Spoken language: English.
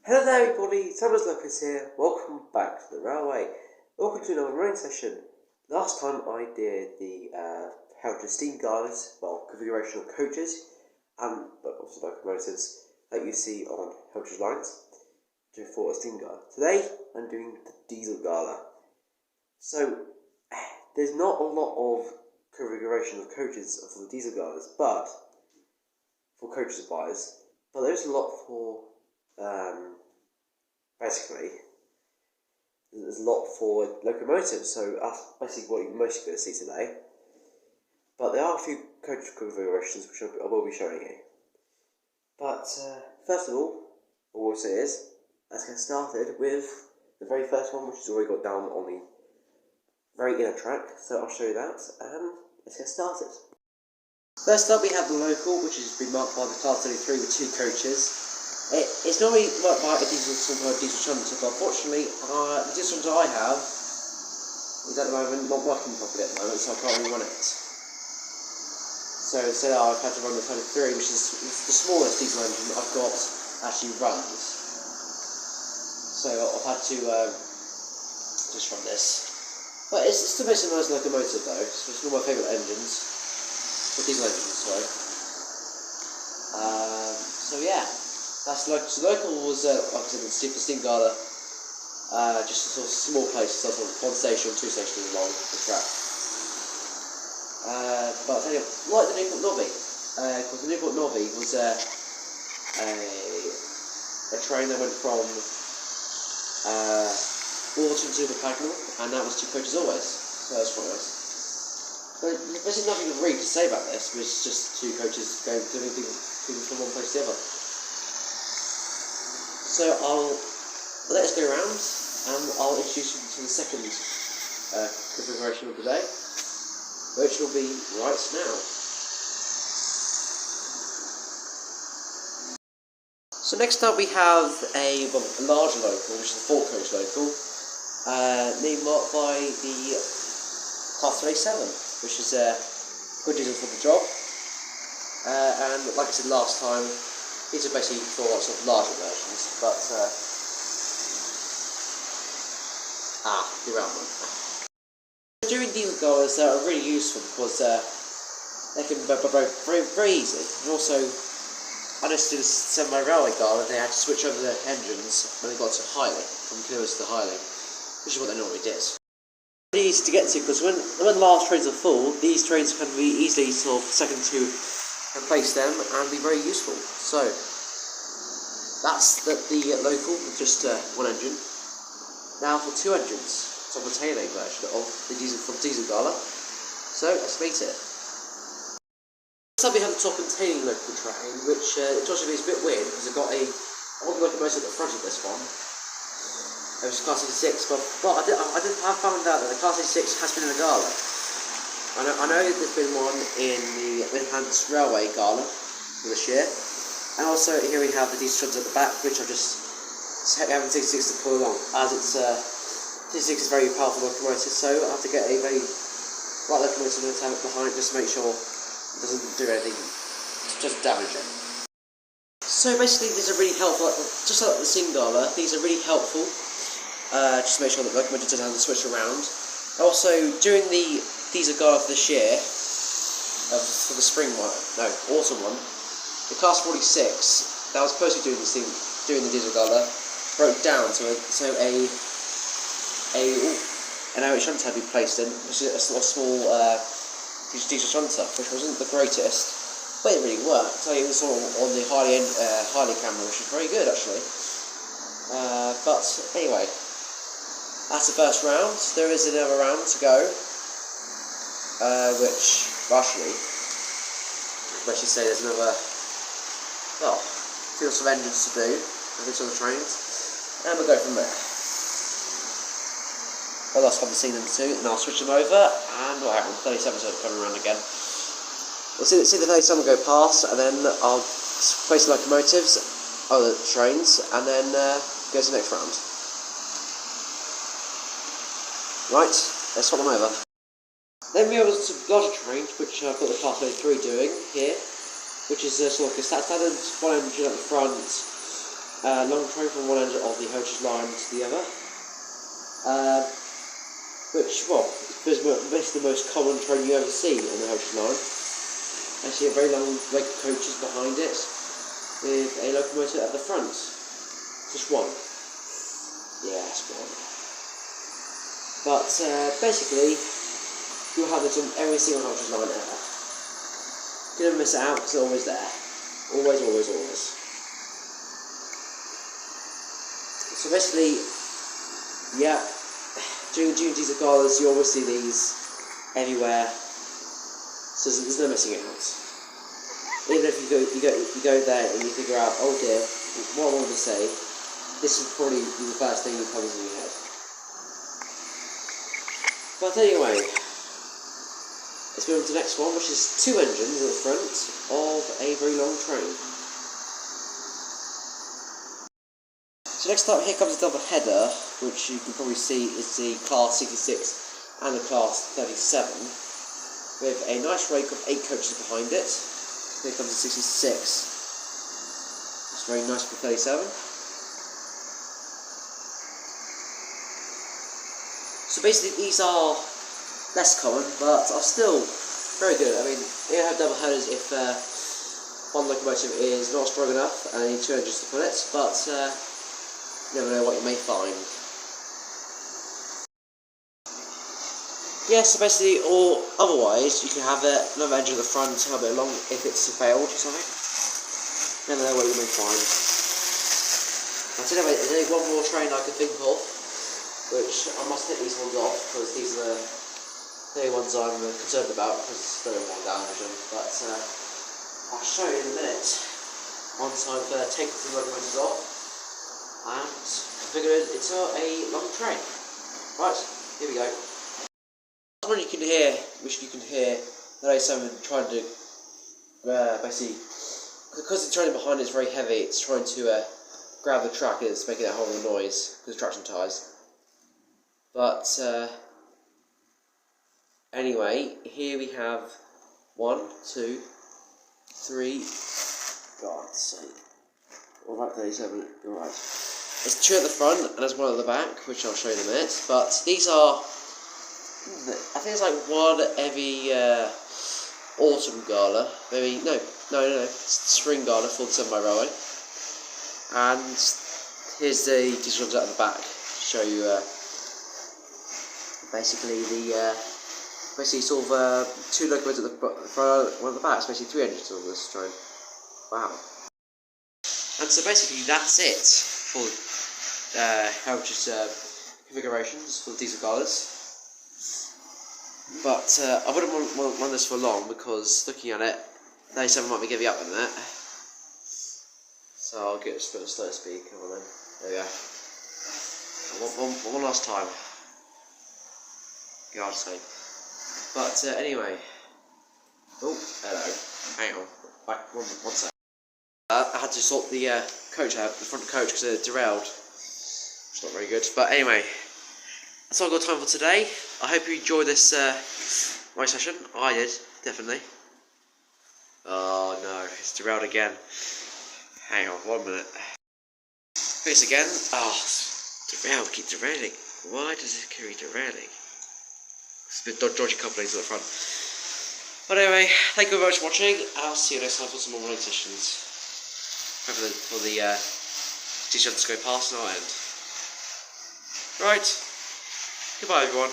Hello there everybody, Locos here. Welcome back to the railway. Welcome to another running session. Last time I did the Heritage Steam Guides, configuration of coaches and also locomotives that you see on Heritage lines for a steam guide. Today I'm doing the diesel gala. So there's not a lot of configuration of coaches for the diesel guides, but for coaches buyers, but there's a lot for basically, there's a lot for locomotives, so that's basically what you're mostly going to see today. But there are a few coach configurations which I will be showing you. But first of all we'll say is, let's get started with the very first one, which is already got down on the very inner track, so I'll show you that, and let's get started. First up we have the local, which has been marked by the Class 33 with 2 coaches. It's normally marked by a diesel shunter, but unfortunately the diesel shunter I have is at the moment not working properly at the moment, so I can't really run it. So instead I've had to run the 33, which is the smallest diesel engine I've got actually runs. So I've had to just run this. But it's still basically a nice locomotive though, so it's one of my favourite engines. Diesel engines, sorry. So yeah. That's local. So local was, like I said, the steam gala, just a sort of small place, so sort of 1 station or 2 stations along the track. But anyway, like the Newport Nobby, because the Newport Nobby was a train that went from Waterton to the Pagnell, and that was 2 coaches always. So that's quite nice. So there's nothing really to say about this, it's just 2 coaches going from one place to the other. So let us go around and I'll introduce you to the second configuration of the day, which will be right now. So next up we have a larger local, which is a 4-coach local, named marked by the Class 37, which is a good diesel for the job. And like I said last time, these are basically for sort of larger versions, but the round one. During diesel galas, they are really useful because they can be very easy. And also, I noticed in the semi-railway gala they had to switch over the engines when they got to Highley, from Lewis to Highley, which is what they normally did. Really easy to get to because when the last trains are full, these trains can be easily sort of second to replace them and be very useful. So that's the local with just 1 engine. Now for 2 engines, it's on the tail-end version of the diesel gala. So let's meet it. Next up we have the top containing local train, which unfortunately is a bit weird because I've got a locomotive at the front of this one. It was Class 86, but I found out that the Class 86 has been in a gala. I know there's been one in the Enhanced Railway Gala for this year, and also here we have the diesel shunts at the back, which I'm just having 66 to pull along, as it's 66 is a very powerful locomotive, so I have to get a very light locomotive and have it behind just to make sure it doesn't do anything, just damage it. So basically these are really helpful, just like the steam gala, these are really helpful, just to make sure that the locomotive doesn't have to switch around. Also, during the diesel gala for this year, for the autumn one, the Class 46 that was supposed to be doing the diesel gala broke down, so an air shunter had been placed in, which is a sort of small diesel shunter, which wasn't the greatest, but it really worked. So it was sort of on the Highley camera, which was very good actually. But anyway, that's the first round. There is another round to go, which actually say there's another, few of engines to do, I think on the trains, and we'll go from there. Well, that's come to see them too, and I'll switch them over, and we'll have 37 coming around again. We'll see the 37 go past, and then I'll place the locomotives, the trains, and then go to the next round. Right, let's swap them over. Then we have some larger trains, which I've got the Class 33 doing here, which is sort of like a standard 1 engine at the front, long train from one end of the Heritage line to the other. Which, well, is basically the most common train you ever see on the Heritage line. I see a very long wake of coaches behind it, with a locomotive at the front. Just one. Yeah, that's one. But basically, you'll have it on every single Heritage line ever. You never miss it out because it's always there. Always, always, always. So basically, yeah, during diesel galas you always see these everywhere. So there's no missing out. Even if you go there and you figure out, oh dear, what I want to say, this is probably the first thing that comes in your head. But anyway, let's move on to the next one, which is 2 engines at the front of a very long train. So next up, here comes a double header, which you can probably see is the Class 66 and the Class 37, with a nice rake of 8 coaches behind it. Here comes the 66. It's very nice for 37. So basically, these are less common, but are still very good. I mean, you have double headers if one locomotive is not strong enough and you need 2 engines to pull it, but you never know what you may find. Yeah, so basically, or otherwise, you can have another engine at the front, help it along if it's failed or something. Never know what you may find. Anyway, there's only one more train I can think of, which I must take these ones off, because these are the only ones I'm concerned about, because it's very more damage them. But I'll show you in a minute, once I've taken the locomotives off and configured it into a long train. Right, here we go. One you can hear, that is someone trying to basically, because the train behind it is very heavy, it's trying to grab the track and it's making that horrible noise because of traction ties. But anyway, here we have 1, 2, 3. God's sake! Alright, 37. Alright. There's 2 at the front and there's 1 at the back, which I'll show you in a minute. But these are, I think it's like one every autumn gala. Maybe no, spring gala for the Sunby Railway. And here's the diesel ones at the back. Show you basically sort of 2 locomotives at the front, 1 at the back. It's basically 3 engines on this train. Wow. And so basically that's it for Heritage configurations for diesel galas. But I wouldn't want to run this for long, because looking at it, 37 might be giving up in that. So I'll get a bit of slow speed. Come on then. There we go. One last time. God's sake. But anyway. Oh, hello. Hang on. Back one sec. I had to sort the coach out, the front coach, because it derailed. It's not very good. But anyway, that's all I've got time for today. I hope you enjoyed this my session. I did, definitely. Oh no, it's derailed again. Hang on, 1 minute. This again. Oh, derailed, keep derailing. Why does it keep derailing? It's a bit dodgy couplings at the front. But anyway, thank you very much for watching, and I'll see you next time for some more running sessions. For the t-shirts to go past and I'll end. Right. Goodbye everyone.